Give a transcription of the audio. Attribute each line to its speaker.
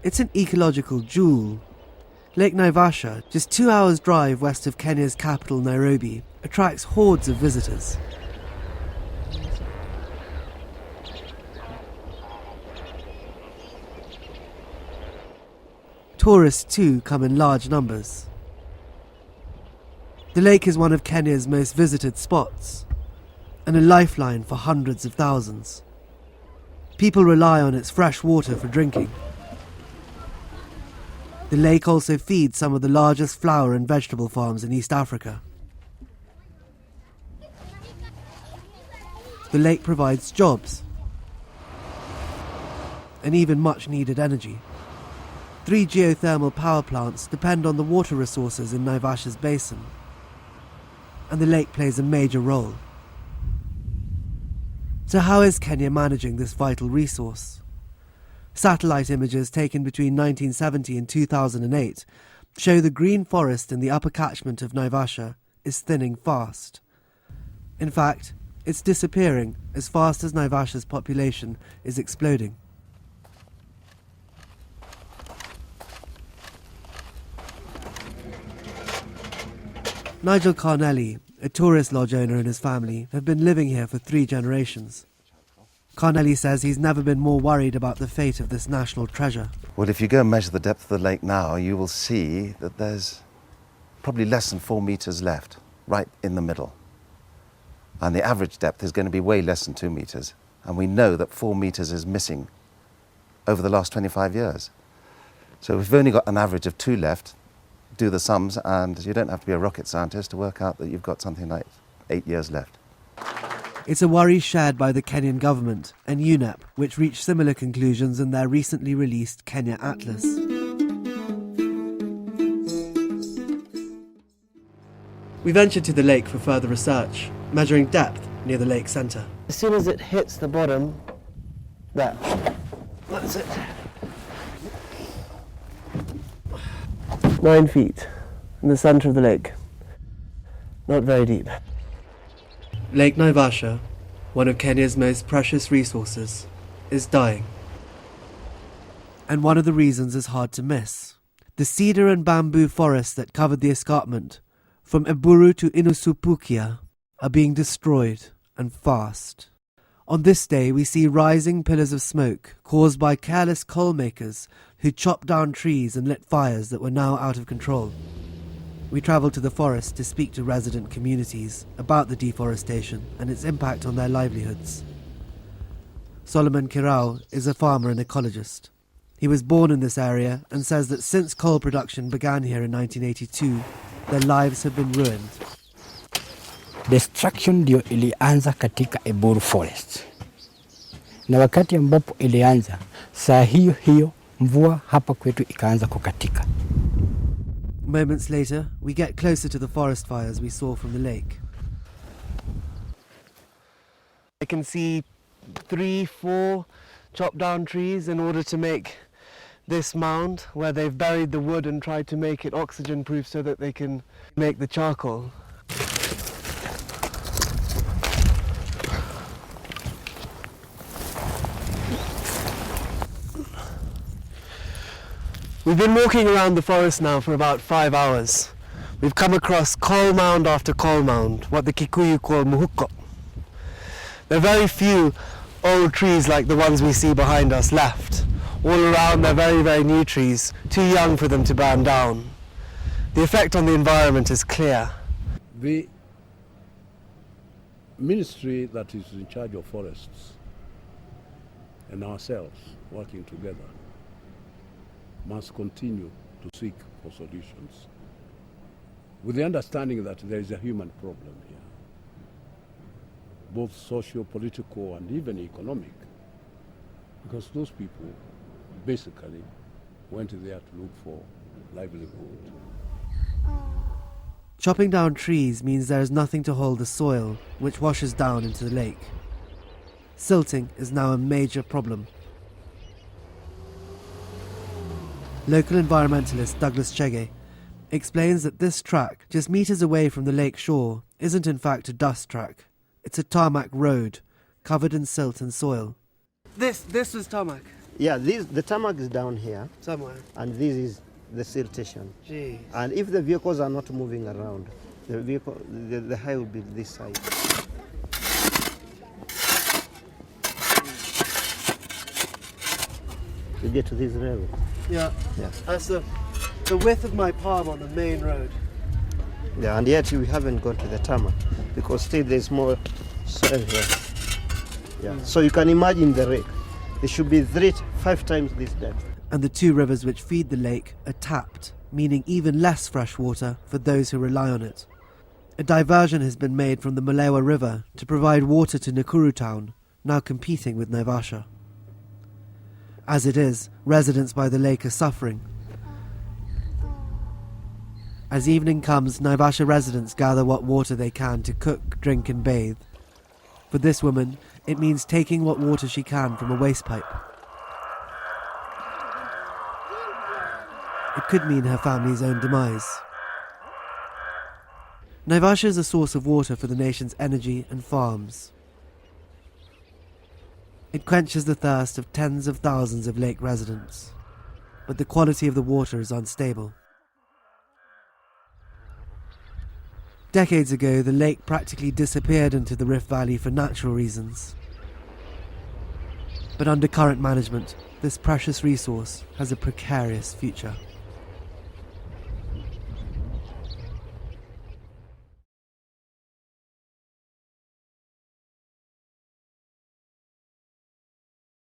Speaker 1: It's an ecological jewel. Lake Naivasha, just 2 hours' drive west of Kenya's capital Nairobi, attracts hordes of visitors. Tourists too come in large numbers. The lake is one of Kenya's most visited spots, and a lifeline for hundreds of thousands. People rely on its fresh water for drinking. The lake also feeds some of the largest flower and vegetable farms in East Africa. The lake provides jobs and even much needed energy. 3 geothermal power plants depend on the water resources in Naivasha's basin, and the lake plays a major role. So how is Kenya managing this vital resource? Satellite images taken between 1970 and 2008 show the green forest in the upper catchment of Naivasha is thinning fast. In fact, it's disappearing as fast as Naivasha's population is exploding. Nigel Carnelli, a tourist lodge owner, and his family have been living here for 3 generations. Carnelli says he's never been more worried about the fate of this national treasure.
Speaker 2: Well, if you go and measure the depth of the lake now, you will see that there's probably less than 4 meters left, right in the middle. And the average depth is going to be way less than 2 meters. And we know that 4 meters is missing over the last 25 years. So we've only got an average of 2 left. Do the sums, and you don't have to be a rocket scientist to work out that you've got something like 8 years left.
Speaker 1: It's a worry shared by the Kenyan government and UNEP, which reached similar conclusions in their recently released Kenya Atlas. We ventured to the lake for further research, measuring depth near the lake centre. As soon as it hits the bottom, that's it. 9 feet in the centre of the lake. Not very deep. Lake Naivasha, one of Kenya's most precious resources, is dying. And one of the reasons is hard to miss. The cedar and bamboo forests that covered the escarpment, from Eburu to Inusupukia, are being destroyed, and fast. On this day, we see rising pillars of smoke caused by careless coal makers who chopped down trees and lit fires that were now out of control. We travelled to the forest to speak to resident communities about the deforestation and its impact on their livelihoods. Solomon Kirau is a farmer and ecologist. He was born in this area and says that since coal production began here in 1982, their lives have been ruined.
Speaker 3: Destruction ndio ilianza katika Eburu Forest. Na wakati ambapo ilianza, saa hiyo hiyo mvua hapa kwetu ikaanza kukatika.
Speaker 1: Moments later, we get closer to the forest fires we saw from the lake. I can see 3, 4 chopped down trees in order to make this mound where they've buried the wood and tried to make it oxygen proof so that they can make the charcoal. We've been walking around the forest now for about 5 hours. We've come across coal mound after coal mound, what the Kikuyu call muhuko. There are very few old trees like the ones we see behind us left. All around they're very, very new trees, too young for them to burn down. The effect on the environment is clear.
Speaker 4: The ministry that is in charge of forests and ourselves working together must continue to seek for solutions with the understanding that there is a human problem here, both socio-political and even economic, because those people basically went there to look for livelihood.
Speaker 1: Chopping down trees means there is nothing to hold the soil, which washes down into the lake. Silting is now a major problem. Local environmentalist Douglas Chege explains that this track, just meters away from the lake shore, isn't in fact a dust track. It's a tarmac road, covered in silt and soil. This was tarmac?
Speaker 5: Yeah, the tarmac is down here,
Speaker 1: Somewhere.
Speaker 5: and this is the siltation.
Speaker 1: Jeez.
Speaker 5: And if the vehicles are not moving around, the high will be this side. You get to this level.
Speaker 1: Yeah.
Speaker 5: Yeah.
Speaker 1: That's the width of my palm on the main road.
Speaker 5: Yeah, and yet we haven't gone to the tarmac because still there's more soil here. Yeah. So you can imagine the rake. It should be 5 times this depth.
Speaker 1: And the 2 rivers which feed the lake are tapped, meaning even less fresh water for those who rely on it. A diversion has been made from the Malewa River to provide water to Nakuru town, now competing with Naivasha. As it is, residents by the lake are suffering. As evening comes, Naivasha residents gather what water they can to cook, drink and bathe. For this woman, it means taking what water she can from a waste pipe. It could mean her family's own demise. Naivasha is a source of water for the nation's energy and farms. It quenches the thirst of tens of thousands of lake residents, but the quality of the water is unstable. Decades ago, the lake practically disappeared into the Rift Valley for natural reasons. But under current management, this precious resource has a precarious future.